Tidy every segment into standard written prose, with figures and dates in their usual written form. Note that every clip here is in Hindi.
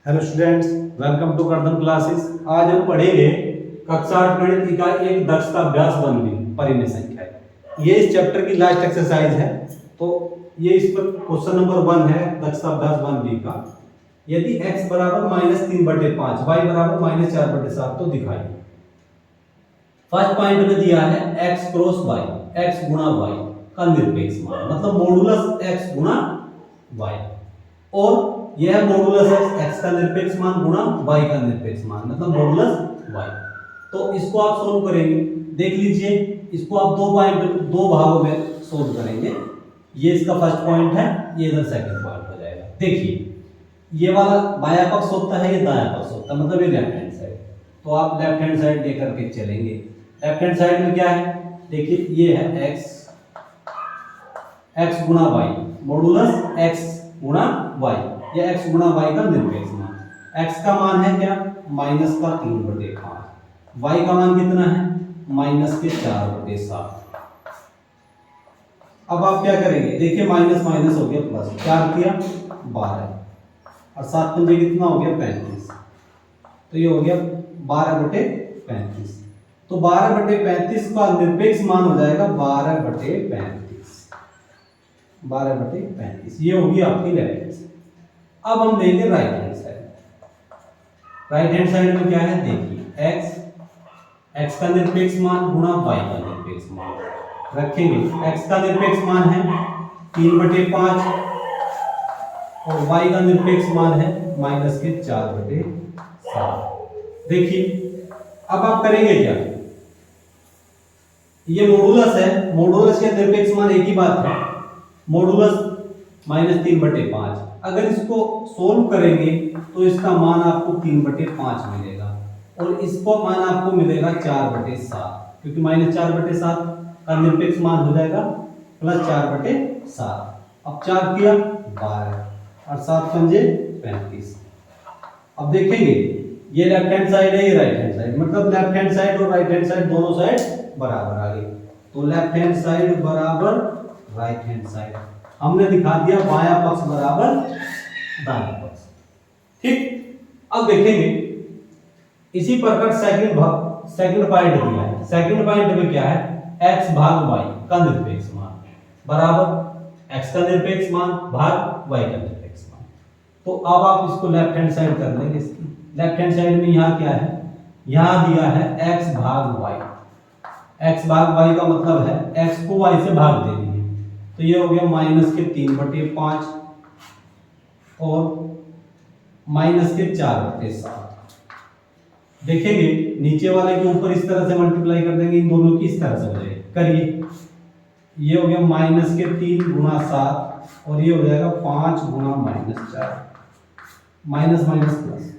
Hello students, welcome to Kardam classes. आज हम पढ़ेंगे कक्षा 8 गणित इकाई 1 दक्षता अभ्यास 1b परिमेय संख्याएं। ये इस चैप्टर की लास्ट एक्सरसाइज है। तो ये इस पर क्वेश्चन नंबर 1 है दक्षता अभ्यास 1b का। यदि x बराबर -3/5 y बराबर -4/7 तो दिखाइए। फर्स्ट पॉइंट में दिया है x क्रॉस y, x गुणा y का निरपेक्ष मान, मतलब मॉडुलस x गुणा y, और यह मॉडुलस है x का निरपेक्ष मान गुणा y का निरपेक्ष मान, मतलब मॉडुलस y। तो इसको आप सोल्व करेंगे। देख लीजिए, इसको आप दो भागों में सोल्व करेंगे। ये इसका फर्स्ट पॉइंट है, ये इधर सेकंड पॉइंट हो जाएगा। देखिए, ये वाला बायां पक्ष होता है, ये दायां पक्ष होता है, मतलब ये लेफ्ट हैंड साइड। तो आप लेफ्ट हैंड साइड लेकर के चलेंगे। लेफ्ट हैंड साइड में क्या है, देखिए ये है x गुणा y, मॉडुलस x गुणा y, ये x गुणा y का निरपेक्ष मान। x का मान है क्या, -3/5, y का मान कितना है, -4/7। अब आप क्या करेंगे, देखिए माइनस माइनस हो गया प्लस, 4 किया 12 और 7 पंजे कितना हो गया 35। तो ये हो गया 12/35। तो 12/35 का निरपेक्ष मान हो जाएगा 12/35, 12/35। ये होगी आपकी लेफ्ट हैंड साइड। अब हम लेंगे right hand side. Right hand side में क्या है, देखिए x का निरपेक्ष मान गुणा y का निरपेक्ष मान रखेंगे। x का निरपेक्ष मान है 3/5 और y का निरपेक्ष मान है -4/7। देखिए, अब आप करेंगे क्या, ये मॉडुलस है, मॉडुलस या निरपेक्ष मान एक ही बात है। मॉडुलस -3/5, अगर इसको सोल्व करेंगे तो इसका मान आपको 3/5 मिलेगा और इसको मान आपको मिलेगा 4/7, क्योंकि -4/7 का निरपेक्ष मान हो जाएगा +4/7। अब 4 किया 12 और 7 पंजे 35। अब देखेंगे, ये लेफ्ट हैंड साइड है, ये राइट हैंड साइड, मतलब लेफ्ट हैंड साइड और राइट हैंड साइड दोनों साइड बराबर आ गई। तो लेफ्ट हैंड साइड बराबर राइट हैंड साइड, हमने दिखा दिया बायां पक्ष बराबर दायां पक्ष। ठीक, अब देखेंगे इसी प्रकार सेकंड पॉइंट दिया है। सेकंड पॉइंट में क्या है, x भाग y का निरपेक्ष मान बराबर x का निरपेक्ष मान भाग y का निरपेक्ष मान। तो अब आप इसको लेफ्ट हैंड साइड कर लेंगे। इसकी लेफ्ट हैंड साइड में यहाँ क्या है, यहाँ दिया है x भाग y। x भाग y का मतलब है x को y से भाग देनी है। तो ये हो गया -3/5 और -4/7। देखेंगे नीचे वाले के ऊपर इस तरह से मल्टीप्लाई कर देंगे, इन दोनों की इस तरह से हो जाएगी। करिए, ये हो गया -3 गुणा 7 और ये हो जाएगा 5 गुणा -4, माइनस माइनस प्लस।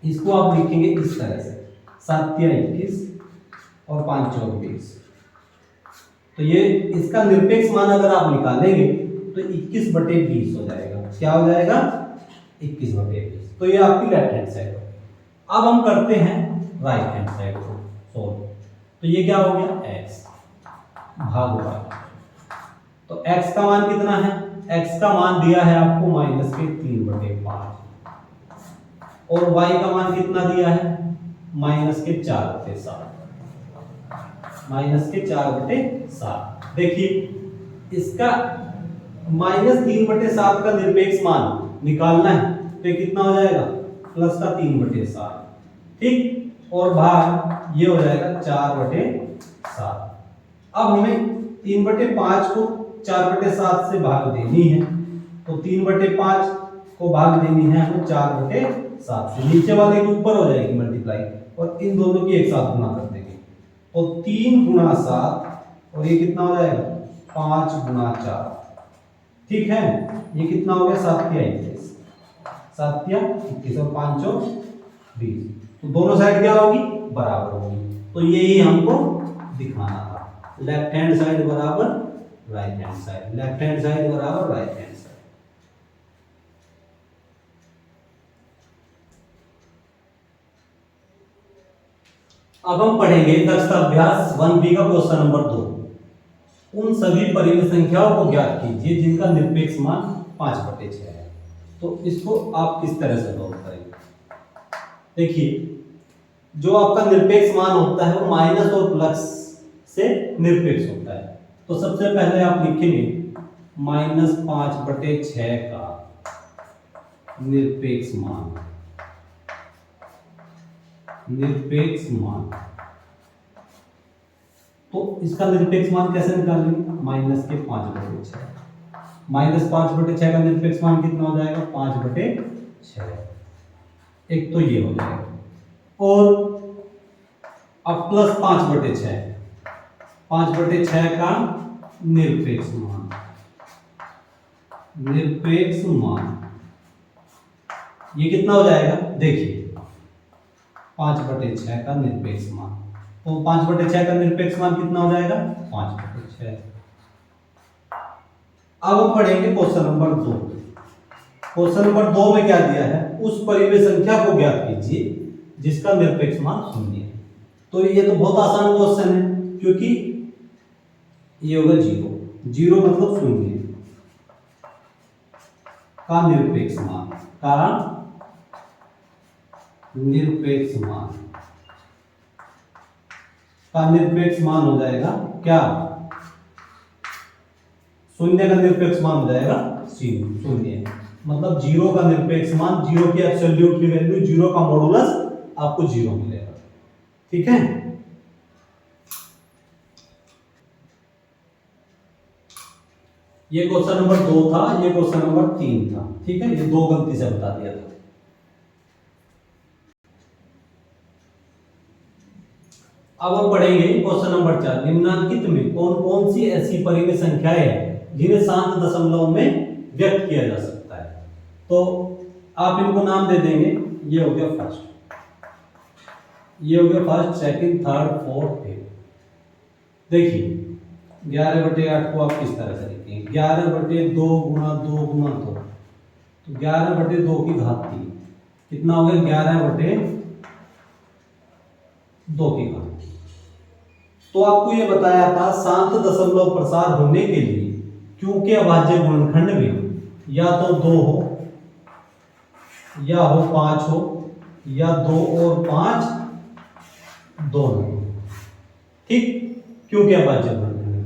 इसको आप लिखेंगे इस तरह से, 7 या 21 और 5 चौक 20। तो ये इसका निरपेक्ष मान अगर आप निकालेंगे तो 21/20 हो जाएगा। क्या हो जाएगा, 21/20। तो ये आपकी लेफ्ट हैंड साइड हो गई। अब हम करते हैं राइट हैंड साइड को सोल्व। तो ये क्या हो गया, x भाग y। तो x का मान कितना है, x का मान दिया है आपको -3/5 और y का मान कितना दिया है, -4/7, -4/7। देखिए, इसका -3/7 का निरपेक्ष मान निकालना है तो ये कितना हो जाएगा, +3/7। ठीक, और भाग ये हो जाएगा 4/7। अब हमें 3/5 को 4/7 से भाग देनी है, तो 3/5 को भाग देनी है हमें 4/7 से। नीचे वाले के ऊपर हो जाएगी मल्टीप्लाई और इन दोनों की एक साथ गुणा कर देंगे। तो 3 गुणा 7 और ये कितना हो जाएगा 5 गुणा 4। ठीक है, ये कितना हो गया, 7 या 21, 7 या 21 और 5 चौक 20। तो दोनों साइड क्या होगी, बराबर होगी। तो यही हमको दिखाना था, लेफ्ट हैंड साइड बराबर right hand side, left hand side बराबर राइट हैंड साइड। अब हम पढ़ेंगे दक्षता अभ्यास 1b का क्वेश्चन नंबर 2। उन सभी परिमेय संख्याओं को ज्ञात कीजिए जिनका निरपेक्ष मान 5/6 है। तो इसको आप किस तरह से सॉल्व करेंगे? देखिए, जो आपका निरपेक्ष मान होता है वो माइनस और प्लस से निरपेक्ष होता है। तो सबसे पहले आप लिखेंगे -5/6 का निरपेक्ष मान। निरपेक्ष मान, तो इसका निरपेक्ष मान कैसे निकालेंगे? -5/6। -5/6 का निरपेक्ष मान कितना हो जाएगा? 5/6। एक तो ये हो जाएगा, और अब +5/6, 5/6 का निरपेक्ष मान। निरपेक्ष मान ये कितना हो जाएगा? देखिए, 5/6 का निरपेक्ष मान, तो 5/6 का निरपेक्ष मान कितना हो जाएगा? 5/6। अब हम पढ़ेंगे क्वेश्चन नंबर 2। क्वेश्चन नंबर 2 में क्या दिया है? उस परिमेय संख्या को ज्ञात कीजिए जिसका निरपेक्ष मान 0 है। तो ये तो बहुत आसान क्वेश्चन है, क्योंकि ये होगा 0, 0 मतलब 0 का निरपेक्ष मान, का निरपेक्ष मान, का निरपेक्ष मान हो जाएगा क्या? 0 का निरपेक्ष मान हो जाएगा 0, मतलब 0 का निरपेक्ष मान, 0 की एब्सोल्यूट की वैल्यू, 0 का मॉडुलस आपको 0 मिलेगा। ठीक है, ये क्वेश्चन नंबर 2 था, ये क्वेश्चन नंबर 3 था। ठीक है, ये 2 गलती से बता दिया था। अब हम पढ़ेंगे क्वेश्चन नंबर 4। निम्नलिखित में कौन कौन सी ऐसी परिमेय संख्याएं हैं जिन्हें शांत दशमलव में व्यक्त किया जा सकता है? तो आप इनको नाम दे देंगे। ये हो गया फर्स्ट, ये हो गया first, second, third, fourth, fifth. देखिए, 11/8 को आप किस तरह से लिखेंगे? 11/2 गुणा 2 गुणा 2, तो 11/2 की घात 3 कितना हो गया? 11/2 की घात। तो आपको ये बताया था शांत दशमलव प्रसार होने के लिए क्यों के अभाज्य गुणनखंड में या तो 2 हो, या हो 5 हो, या 2 और 5 दोनों। ठीक, क्यों के अभाज्य गुणनखंड,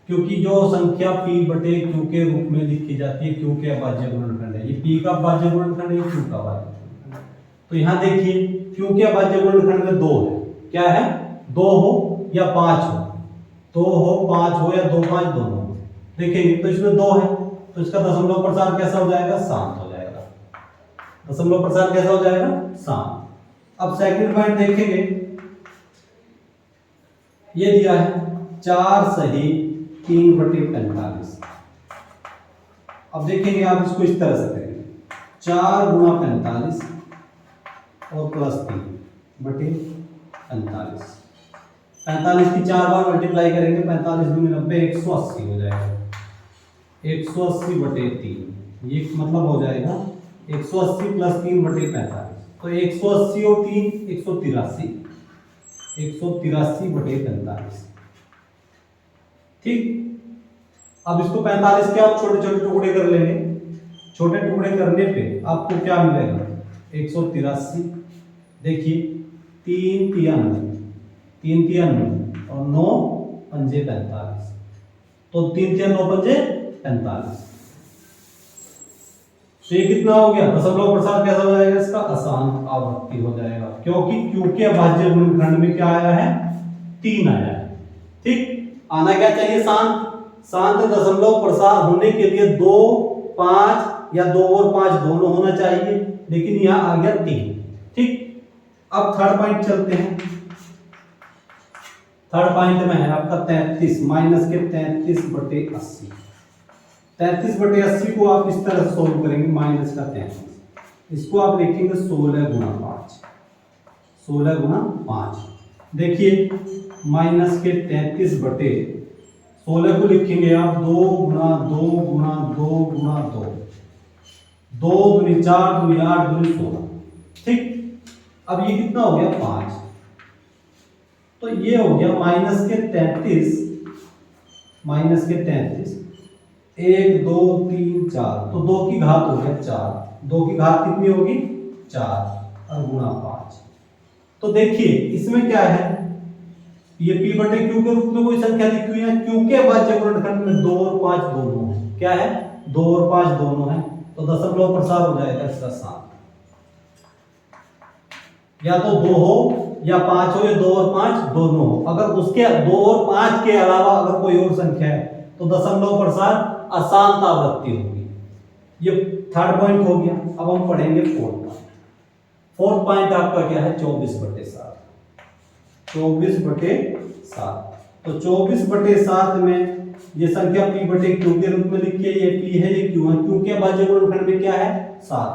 क्योंकि जो संख्या p/q के रूप में लिखी जाती है क्यों के अभाज्य गुणनखंड है। ये p का अभाज्य गुणनखंड है, q का अभाज्य गुणनखंड है। तो यहाँ देखिए, q के अभाज्य गुणनखंड में 2 है। क्या है? 2 हो या 5 हो, 2 हो, 5 हो, या 2, 5 दोनों। देखेंगे तो इसमें 2 है, तो इसका दशमलव प्रसार कैसा हो जाएगा? शांत हो जाएगा। दशमलव प्रसार कैसा हो जाएगा? शांत। अब सेकंड पॉइंट देखेंगे, ये दिया है 4 सही 3/45। अब देखेंगे आप इसको इस तरह से करेंगे, 4 गुणा 45 और +3/45। 45 की 4 बार मल्टीप्लाई करेंगे, 45 दूनी 90, 180 हो जाएगा। 180/3, ये मतलब हो जाएगा 180 + 3/45। तो 180 और 3 183, 183/45। ठीक, अब इसको 45 के आप छोटे छोटे टुकड़े कर लेंगे। छोटे टुकड़े करने पे आपको क्या मिलेगा? 183। देखिए, 3 3 3 3 और 9 पंजे 45, तो 3 3 9 पंजे 45। तो ये कितना हो गया? दशमलव प्रसार कैसा हो जाएगा? इसका अशांत आवृत्ति हो जाएगा, क्योंकि q के अभाज्य गुणनखंड में क्या आया है? 3 आया है। ठीक, आना क्या चाहिए? शांत। शांत दशमलव प्रसार होने के लिए 2, 5 या 2 और 5 दोनों होना चाहिए, लेकिन यहाँ आ गया 3। ठीक, अब थर्ड पॉइंट चलते हैं। थर्ड पॉइंट में है आपका 33 -33/80। 33/80 को आप इस तरह से सोल्व करेंगे, माइनस का 33, इसको आप लिखेंगे 16 गुणा 5। 16 गुणा 5। देखिए, -33/16 को लिखेंगे आप 2 गुणा 2 गुणा 2 गुणा 2, 2 दूनी 4 दूनी 8 दूनी 16। ठीक, अब ये कितना हो गया? 5। तो ये हो गया -33 1 2 3 4, तो 2 की घात हो गया 4, 2 की घात कितनी होगी 4 और गुणा 5। तो देखिए इसमें क्या है, ये p बटे q के रूप में कोई संख्या लिखी हुई है, q के भाज्य गुणनखंड में 2 और 5 दोनों है, क्या है 2 और 5 दोनों है, तो दशमलव प्रसार हो जाएगा इसका 7। या तो 2 हो या 5 हो, या 2 और 5 दोनों हो। अगर उसके 2 और 5 के अलावा अगर कोई और संख्या है तो दशमलव प्रसार अशांत आवृत्ति होगी। ये थर्ड पॉइंट हो गया। अब हम पढ़ेंगे फोर्थ पॉइंट। फोर्थ पॉइंट आपका क्या है 24/7, 24/7। तो 24/7 में ये संख्या p बटे q के रूप में लिखिए, ये p है ये q है, q के भाज्य गुणनखंड में क्या है 7,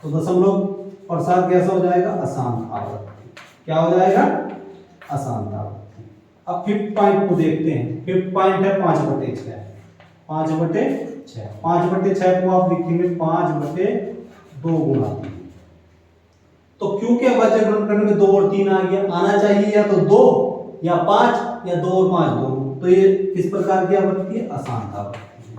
तो दशमलव प्रसार कैसा हो जाएगा अशांत आवृत्ति। क्या हो जाएगा अशांत आवृत्ति। अब फिफ्थ पॉइंट को देखते हैं। फिफ्थ पॉइंट है 5/6, 5/6, 5/6 को आप लिखेंगे 5/2 गुणा 3। तो q के भाज्य गुणनखंड में 2 और 3 आ गया, आना चाहिए या तो 2 या 5 या 2 और 5 दोनों। तो ये किस प्रकार की आवृत्ति है अशांत आवृत्ति है।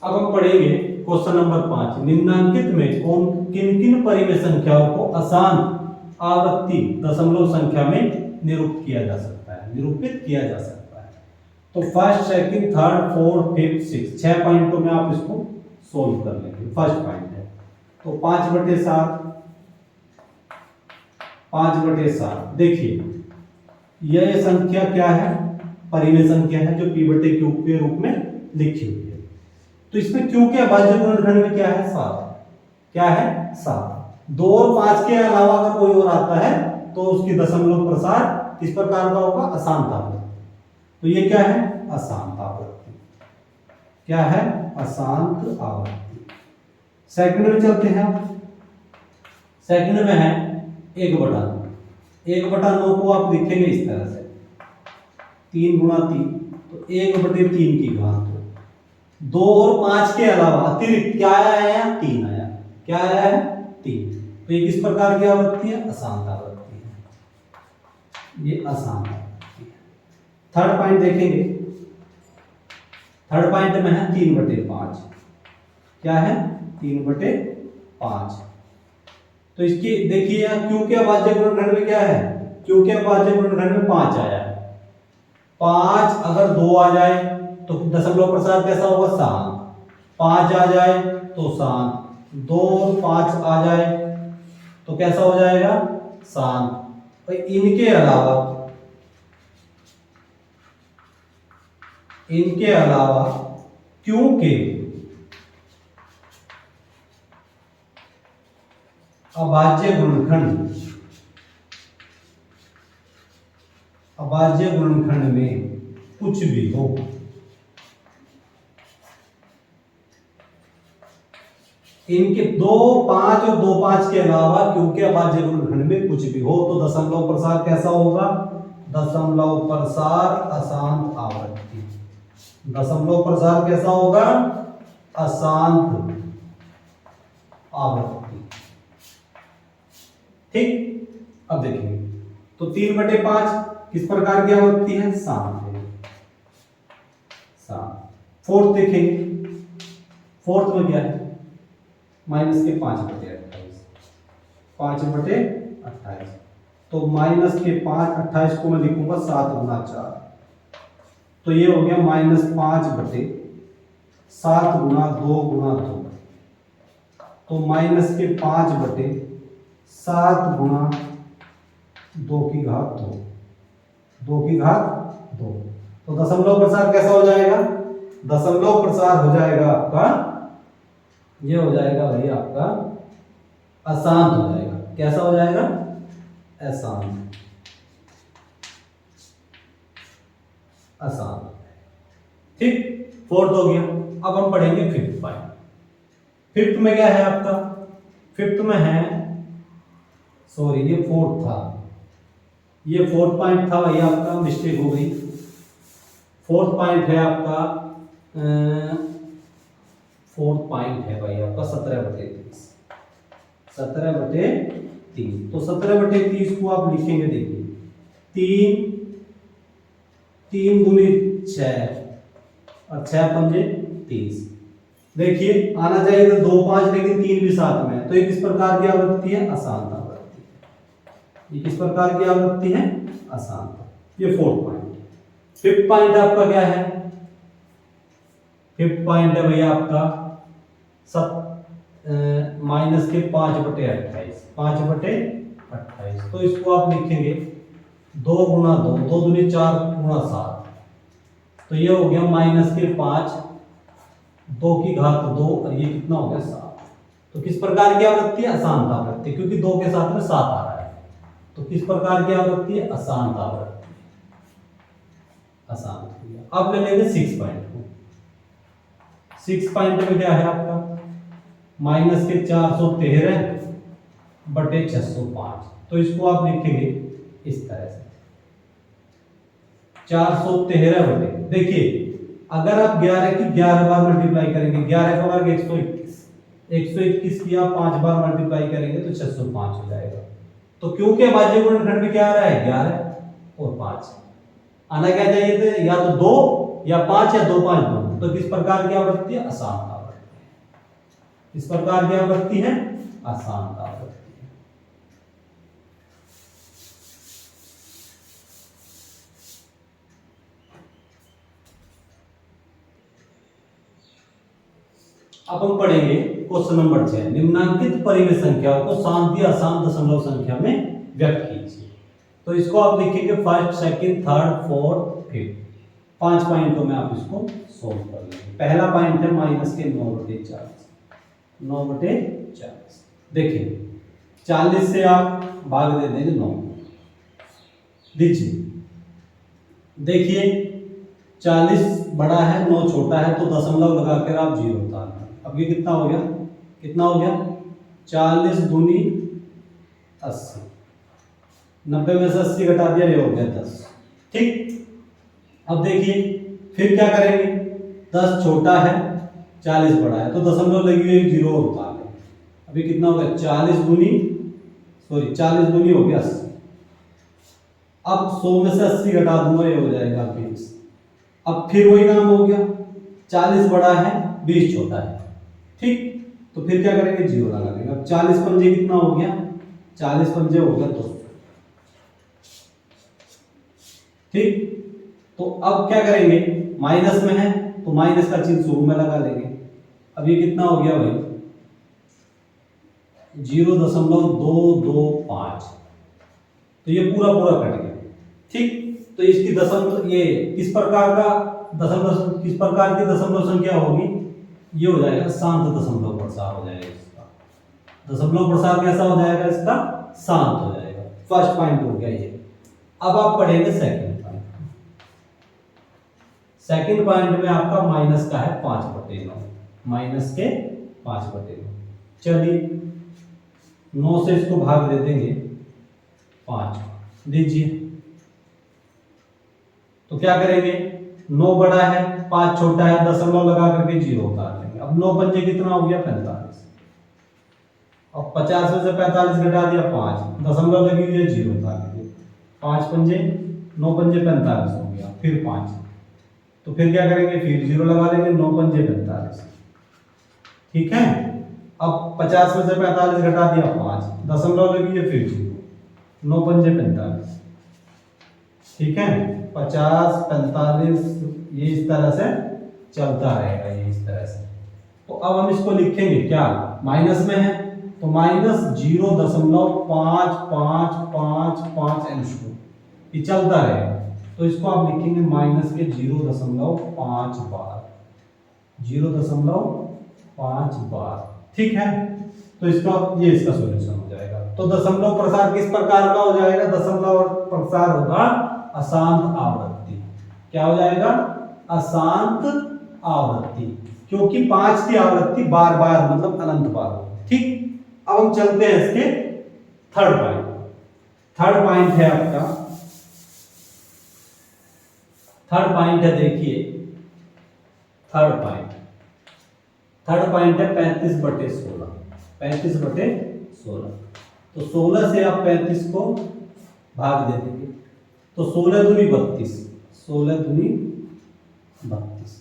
अब हम पढ़ेंगे क्वेश्चन नंबर 5। निम्नांकित में कौन किन किन परिमेय संख्याओं को अशांत आवृत्ति दशमलव संख्या में निरूपित किया जा सकता है। तो first second third fourth fifth six 6 पॉइंटों में आप इसको सोल्व कर लेंगे। फर्स्ट पॉइंट है तो 5/7 देखिए यह संख्या क्या है परिमेय संख्या है जो p बटे q के रूप में लिखी हुई है। तो इसमें q के भाज्य गुणनखंड में क्या है 7, 2 और 5 के अलावा अगर कोई और आता है तो उसकी दशमलव प्रसार किस प्रकार का होगा अशांत आवृत्ति। तो ये क्या है अशांत आवृत्ति, क्या है अशांत आवृत्ति। सेकंड में चलते हैं। सेकंड में है 1/9 को आप लिखेंगे इस तरह से 3 गुणा 3, तो 1/3 की घात 2 और 5 के अलावा अतिरिक्त क्या आया 3 आया, क्या आया है 3। तो ये किस प्रकार की आवृत्ति है अशांत आवृत्ति है, ये अशांत आवृत्ति है। थर्ड पॉइंट देखेंगे। थर्ड पॉइंट में है 3/5, क्या है 3/5। तो इसकी देखिए q के भाज्य गुणनखंड में क्या है, q के भाज्य गुणनखंड में 5 आया है। 5 अगर 2 आ जाए तो दशमलव प्रसार कैसा होगा शांत, 5 आ जाए तो शांत, 2 और 5 आ जाए तो कैसा हो जाएगा शांत। और इनके अलावा क्योंकि अभाज्य गुणनखंड में कुछ भी हो, इनके 2 5 और 2 5 के अलावा क्योंकि अभाज्य गुणनखंड में कुछ भी हो तो दशमलव प्रसार कैसा होगा, दशमलव प्रसार अशांत आवृत्ति। दशमलव प्रसार कैसा होगा अशांत आवृत्ति। ठीक, अब देखेंगे तो 3/5 किस प्रकार की आवृत्ति है शांत है, शांत। फोर्थ देखेंगे। फोर्थ में क्या है माइनस के 5/28, 5/28। तो माइनस के 5/28 को मैं लिखूंगा 7 गुना 4, तो ये हो गया -5/7 गुना 2 गुना 2। तो माइनस के 5/7 गुना 2 की घात 2, 2 की घात 2। तो दशमलव प्रसार कैसा हो जाएगा, दशमलव प्रसार हो जाएगा आपका, ये हो जाएगा भाई आपका अशांत हो जाएगा। कैसा हो जाएगा अशांत, अशांत। ठीक, फोर्थ हो गया। अब हम पढ़ेंगे फिफ्थ पॉइंट। फिफ्थ में क्या है आपका, फिफ्थ में है सॉरी ये फोर्थ था, ये फोर्थ पॉइंट था भाई आपका, मिस्टेक हो गई। फोर्थ पॉइंट है आपका फोर्थ पॉइंट है भाई आपका 17/30, 17/30। 3। तो 17/30 को आप लिखेंगे, देखिए 3 3 दूनी 6 और 6 पंजे 30। देखिए आना चाहिए तो 2 5, लेकिन 3 भी साथ में है, तो ये किस प्रकार की आवृत्ति है? अशांत आवृत्ति। ये किस प्रकार की आवृत्ति है? अशांत। ये 4th पॉइंट। 5th पॉइंट आपका क्या है? 5th पॉइंट है भैया आपका माइनस के 5/28। 5/28। तो इसको आप लिखेंगे 2 गुना 2, 2 दूनी 4 गुना 7। तो ये हो गया माइनस के 5, 2 की घात 2, और ये कितना हो गया? 7। तो किस प्रकार की आवृत्ति है? अशांत आवृत्ति, क्योंकि 2 के साथ में 7 आ रहा है। तो किस प्रकार की आवृत्ति है? अशांत आवृत्ति। अशांत। अब ले लेंगे 6 पॉइंट को। 6 पॉइंट में क्या है आपका? माइनस के 413/605। तो इसको आप लिखेंगे इस तरह से 413 देखिए अगर आप 11 की 11 बार मल्टीप्लाई करेंगे, 11 का वर्ग 121, 121 की आप 5 बार मल्टीप्लाई करेंगे तो 605 हो जाएगा। तो क्योंकि भाज्य गुणनखंड में क्या आ रहा है? 11 और 5 आना क्या चाहिए थे? या तो 2 या 5 या 2 5 2। तो किस प्रकार की आवृत्ति है? अशांत आवृत्ति। इस प्रकार की आवृत्ति है अशांत आवृत्ति। अब हम पढ़ेंगे क्वेश्चन नंबर 6। निम्नांकित परिमेय संख्याओं को शांत या अशांत दशमलव संख्या में व्यक्त कीजिए। तो इसको आप लिखेंगे first, second, third, fourth, fifth. 5 पॉइंटों में आप इसको सोल्व कर लेंगे। पहला पॉइंट है माइनस के 9/40। 9/40 देखिए 40 से आप भाग दे देंगे 9 दीजिए। देखिए 40 बड़ा है, 9 छोटा है, तो दशमलव लगाकर आप 0 उतार लें। अब ये कितना हो गया? कितना हो गया? 40 दूनी 80। 90 में से 80 घटा दिया, ये हो गया 10। ठीक। अब देखिए फिर क्या करेंगे? 10 छोटा है, 40 बड़ा है, तो दशमलव लगी हुई 0 उतार लें। अभी कितना हो गया? 40 दूनी हो गया 80। अब 100 में से 80 घटा दूंगा, ये हो जाएगा 20। अब फिर वही काम हो गया, 40 बड़ा है, 20 छोटा है। ठीक। तो फिर क्या करेंगे? 0 लगा देंगे। अब 40 पंजे कितना हो गया? 40 पंजे हो गया 200। ठीक। तो अब क्या करेंगे? माइनस में है तो माइनस का चिन्ह शुरू में लगा लेंगे। अब ये कितना हो गया भाई? 0.225। तो ये पूरा पूरा कट गया। ठीक। तो इसकी दशमलव ये किस प्रकार की दशमलव संख्या होगी? ये हो जाएगा शांत दशमलव प्रसार हो जाएगा इसका। दशमलव प्रसार कैसा हो जाएगा इसका? शांत हो जाएगा। फर्स्ट पॉइंट हो गया ये। अब आप पढ़ेंगे सेकंड पॉइंट। सेकंड पॉइंट में आपका माइनस का है 5/9। माइनस के 5/9। चलिए 9 से इसको भाग दे देंगे 5 दीजिए। तो क्या करेंगे? 9 बड़ा है, 5 छोटा है, दशमलव लगा करके 0 उतार लेंगे। अब 9 पंजे कितना हो गया? 45। अब 50 में से 45 घटा दिया 5, दशमलव लगी हुई है 0 उतार लेंगे। 5 पंजे 9 पंजे 45 हो गया, फिर 5। तो फिर क्या करेंगे? फिर 0 लगा लेंगे। 9 पंजे 45। ठीक है। अब 50 में से 45 घटा दिया 5, दशमलव लगी है फिर 0। 9 पंजे 45। ठीक है। 50 45 ये इस तरह से चलता रहेगा, ये इस तरह से। तो अब हम इसको लिखेंगे क्या? माइनस में है तो माइनस 0.5555 एंस्ट्रोम ये चलता रहेगा। तो इसको आप लिखेंगे माइनस के 0.5 बार। 0.5 बार। ठीक है। तो इसका ये इसका सॉल्यूशन हो जाएगा। तो दशमलव प्रसार किस प्रकार का हो जाएगा? दशमलव प्रसार होगा अशांत आवृत्ति। क्या हो जाएगा? अशांत आवृत्ति, क्योंकि 5 की आवृत्ति बार बार मतलब अनंत बार होगी। ठीक। अब हम चलते हैं इसके थर्ड पॉइंट। थर्ड पॉइंट है आपका, थर्ड पॉइंट है देखिए, थर्ड पॉइंट है 35/16। 35/16। तो 16 से आप 35 को भाग दे देंगे, तो 16 दूनी 32, 16 दूनी 32,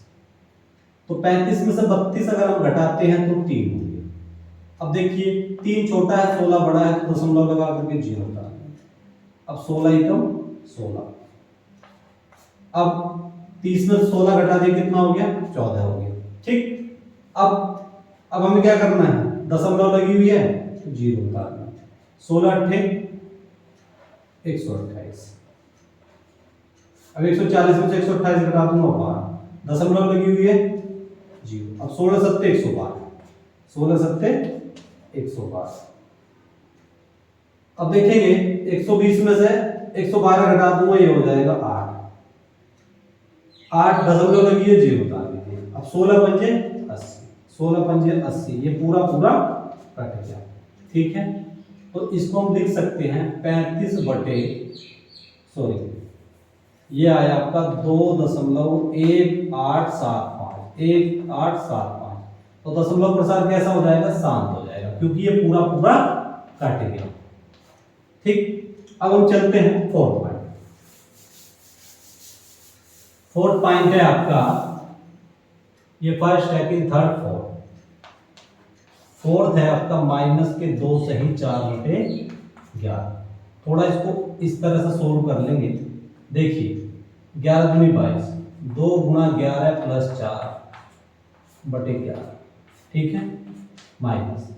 तो 35 में से 32 अगर हम घटाते हैं तो 3 होंगे। अब देखिए 3 छोटा है, 16 बड़ा है, तो दशमलव लगा करके 0 होता है। अब 16 एकम 16, अब 30 में 16 घटा दिए कितना हो गया, 14 हो गया। ठीक, अब हमें क्या करना है, दशमलव लगी हुई है तो 0 उतारना। 16 अट्ठे 128, अब 140 में से 128 घटा दूंगा 12, दशमलव लगी हुई है 0। अब 16 सत्ते 112, 16 सत्ते 112। अब देखेंगे 120 में से 112 घटा दूंगा, ये हो जाएगा 8, 8 दशमलव लगी है 0 उतार दीजिए। अब 16 पंजे 80, 16 पंजे 80, ये पूरा पूरा कट गया। ठीक है, तो इसको हम लिख सकते हैं 35 बटे, सॉरी ये आया आपका 2.1875, 1875। तो दशमलव प्रसार कैसा हो जाएगा, शांत हो जाएगा, क्योंकि ये पूरा पूरा कट गया। ठीक, अब हम चलते हैं फोर्थ पॉइंट। फोर्थ पॉइंट है आपका, ये first second third fourth. Fourth है आपका माइनस के 2 सही 4 बटे 11। थोड़ा इसको इस तरह से सोल्व कर लेंगे। देखिए 11 दूनी 22, 2 गुणा 11 प्लस 4 बटे 11। ठीक है, माइनस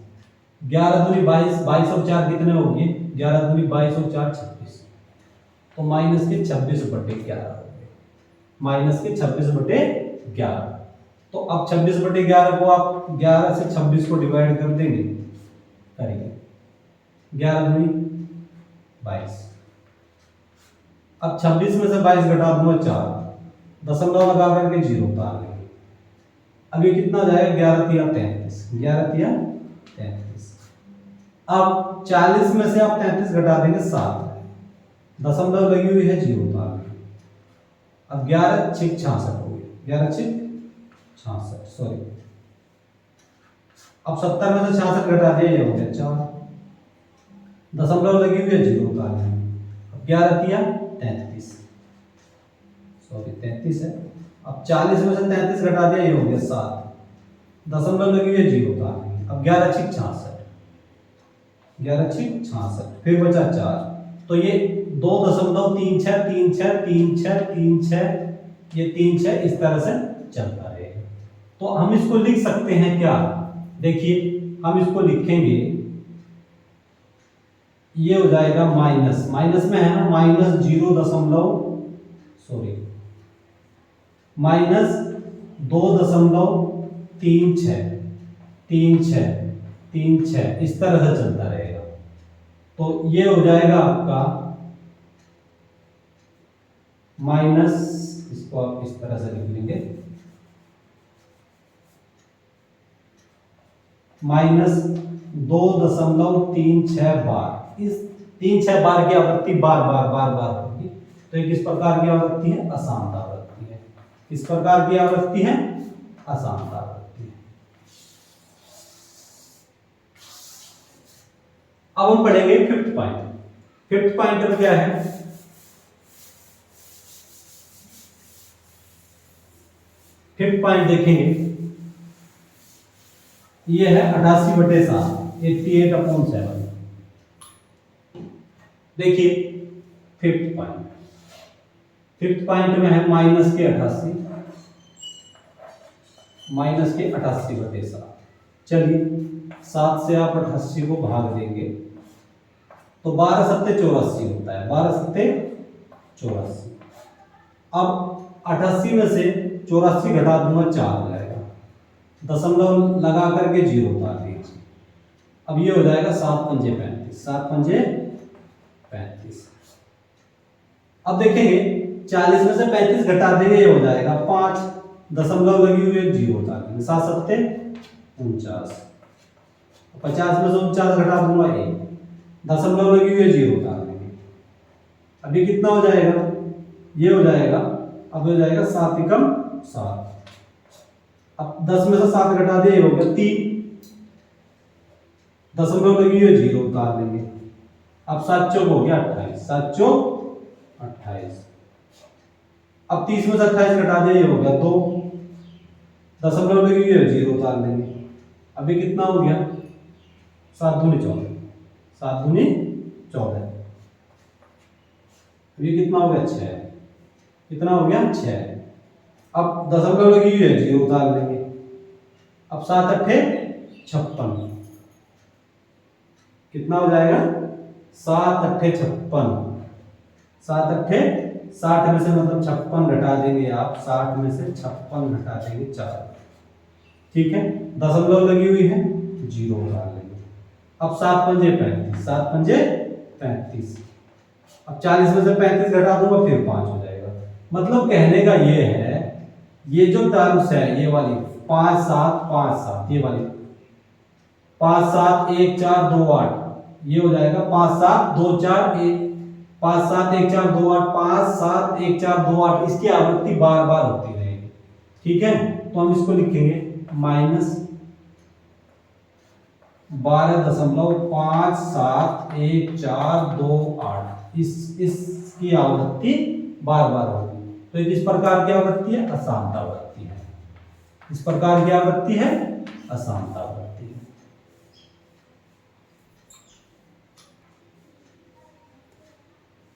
11 दूनी 22, 22 और 4 कितने हो गए, 11 दूनी 22 और 4 26, तो माइनस के 26 बटे 11 हो गए, माइनस के 26 बटे 11। तो अब 26 बटे 11 को आप 11 से 26 को डिवाइड कर देंगे, करेंगे 11 दूनी 22। अब 26 में से 22 घटा दूंगा 4, दशमलव लगा करके 0 उतार लेंगे। अब ये कितना हो जाएगा, 11 तिया 33, 11 तिया 33। अब 40 में से आप 33 घटा देंगे 7, दशमलव लगी हुई है 0 उतार लेंगे। अब 11 छिक 66 हो गए, 11 छिक 66, सॉरी। अब 70 में से 66 घटा दिया, ये हो गया 4, दशमलव लगी हुई है 0 उतार लेंगे। अब 11 तिया 33, सॉरी 33 है। अब 40 में से 33 घटा दिया, ये हो गया 7, दशमलव लगी हुई है 0 उतार लेंगे। अब 11 छिक 66, 11 छिक 66, फिर बचा 4, तो ये 2.36 36 36 36, ये 36 इस तरह से चलता रहेगा। तो हम इसको लिख सकते हैं क्या, देखिए हम इसको लिखेंगे, ये हो जाएगा माइनस, माइनस में है ना, माइनस 0.36 इस तरह से चलता रहेगा। तो ये हो जाएगा आपका माइनस, इसको आप इस तरह से लिख लेंगे, माइनस 2.36 बार। इस 36 बार की आवृत्ति बार बार बार बार होगी, तो ये किस प्रकार की आवृत्ति है, अशांत आवृत्ति है। किस प्रकार की आवृत्ति है, अशांत आवृत्ति है। अब हम पढ़ेंगे फिफ्थ पॉइंट। फिफ्थ पॉइंट में क्या है, फिफ्थ पॉइंट देखेंगे, ये है 88/7, 88/7। देखिए फिफ्थ पॉइंट, फिफ्थ पॉइंट में है माइनस के 88, माइनस के 88/7। चलिए 7 से आप 88 को भाग देंगे तो 12 सत्ते 84 होता है, 12 सत्ते 84। अब 88 में से 84 घटा दूंगा 4 हो जाएगा, दशमलव लगा करके 0 उतार दीजिए। अब ये हो जाएगा 7 पंजे 35, 7 पंजे 35। अब देखेंगे 40 में से 35 घटा देंगे, ये हो जाएगा 5, दशमलव लगी हुई है 0 उतार देंगे, 7 सत्ते 49। 50 में से 49 घटा दूंगा 1, दशमलव लगी हुई है 0 उतार देंगे। अभी कितना हो जाएगा, ये हो जाएगा, अब हो जाएगा 7 एकम 7। अब 10 में से 7 घटा दिए, हो गया 3, दशमलव लगी हुई है 0 उतार देंगे। अब 7 चौक हो गया 28, 7 चौक 28। अब 30 में से 28 घटा दिया, ये हो गया 2, दशमलव लगी हुई है 0 उतार लेंगे। अभी कितना हो गया 7 दूनी 14, 7 दूनी 14। अभी कितना हो गया 6, कितना हो गया 6। अब दशमलव लगी हुई है 0 उतार लेंगे। अब 7 अट्ठे 56, कितना हो जाएगा 7 अट्ठे 56, 7 अट्ठे 60 में से मतलब 56 घटा देंगे आप, 60 में से 56 घटा देंगे 4, ठीक है। दशमलव लगी हुई है 0 उतार लेंगे। अब 7 पंजे 35, 7 पंजे 35। अब 40 में से 35 घटा दूंगा फिर 5 हो जाएगा। मतलब कहने का ये है, ये जो टर्म्स है ये वाली 5 7 5 7, ये वाली 5 7 1 4 2 8, ये हो जाएगा 5 7 2 4 1, 5 7 1 4 2 8, 5 7 1 4 2 8। इसकी आवृत्ति बार बार होती रहेगी, ठीक है। तो हम इसको लिखेंगे -12.571428। इसकी आवृत्ति बार बार होगी। तो ये किस प्रकार की आवृत्ति है, अशांत आवृत्ति है। इस प्रकार की आवृत्ति है अशांत आवृत्ति है।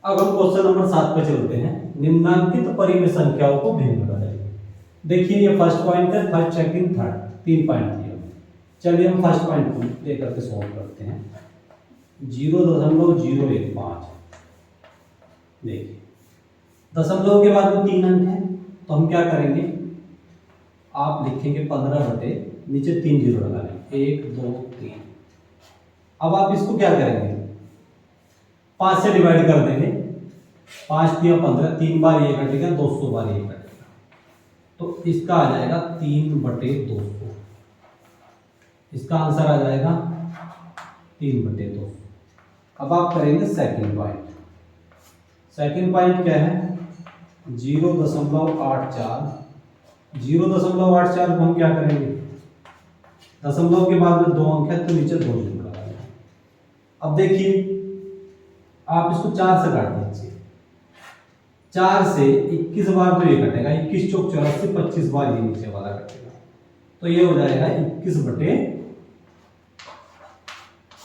अब हम क्वेश्चन नंबर 7 पे चलते हैं। निम्नांकित परिमेय संख्याओं को भिन्न करें। देखिए ये फर्स्ट पॉइंट है, फर्स्ट सेकंड थर्ड 3 पॉइंट दिए। चलिए हम फर्स्ट पॉइंट को लेकर के सॉल्व करते हैं। 0.015। देखिए दशमलव के बाद में 3 अंक है, तो हम क्या करेंगे, आप लिखेंगे 15 बटे नीचे 3 जीरो लगा लेंगे, 1 2 3। अब आप इसको क्या करेंगे, 5 से डिवाइड कर देंगे। 5 दिया 15, 3 बार ये कटेगा, 200 बार ये कटेगा, तो इसका आ जाएगा 3 बटे 200। इसका आंसर आ जाएगा 3 बटे 200। अब आप करेंगे सेकंड पॉइंट। सेकंड पॉइंट क्या है, 0.84। 0.84 को हम क्या करेंगे, दशमलव के बाद में 2 अंक है तो नीचे 2 जीरो लगा देंगे। अब देखिए आप इसको 4 से काट दीजिए। 4 से 21 बार तो ये कटेगा, 21 चौक 84, 25 बार ये नीचे वाला कटेगा, तो ये हो जाएगा 21 बटे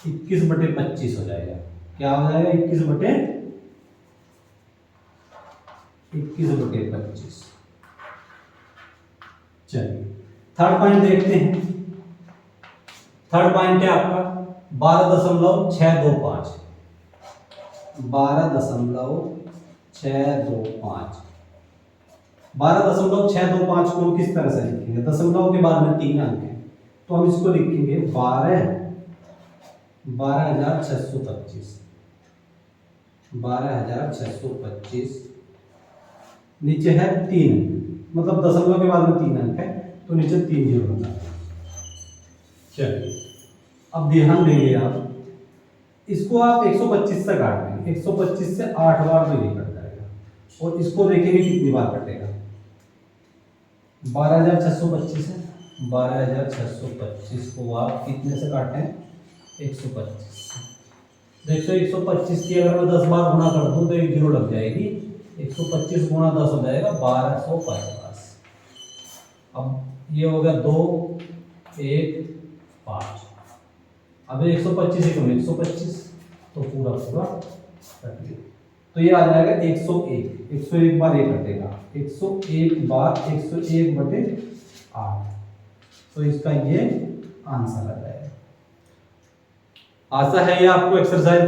25 हो जाएगा। क्या हो जाएगा 21 बटे 25। चलिए थर्ड पॉइंट देखते हैं। थर्ड पॉइंट है आपका 12.625। 12.625। 12.625 को हम किस तरह से लिखेंगे, दशमलव के बाद में 3 अंक है, तो हम इसको लिखेंगे 12,625। 12,625 नीचे है 3, मतलब दशमलव के बाद में 3 अंक है, तो नीचे 3 जीरो होता है। चलिए अब ध्यान देंगे आप, इसको आप 125 से काट देंगे। 125 से 8 बार तो ये कट जाएगा, और इसको देखेंगे कितनी बार कटेगा। 12,625 है, 12,625 को आप कितने से काटें, 125 से। देखो 125 की अगर मैं 10 बार गुणा कर दूं तो 1 जीरो लग जाएगी। 125 गुणा 10 हो जाएगा 1250। अब ये हो गया 2 1 5। अब 125 से कम 125, तो पूरा कट गया, तो ये आ जाएगा 101। 101 बार ये कटेगा, 101 बार 101 बटे 8, तो इसका ये आंसर आ जाएगा। आशा है ये आपको एक्सरसाइज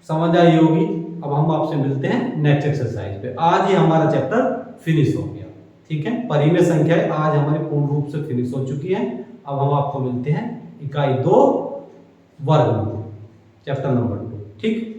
समझ आई होगी। अब हम आपसे मिलते हैं नेक्स्ट एक्सरसाइज पे। आज ही हमारा चैप्टर फिनिश हो गया, ठीक है। परिमेय संख्याएं आज हमारी पूर्ण रूप से फिनिश हो चुकी है। अब हम आपको मिलते हैं इकाई 2 वर्गमूल, चैप्टर नंबर 2, ठीक।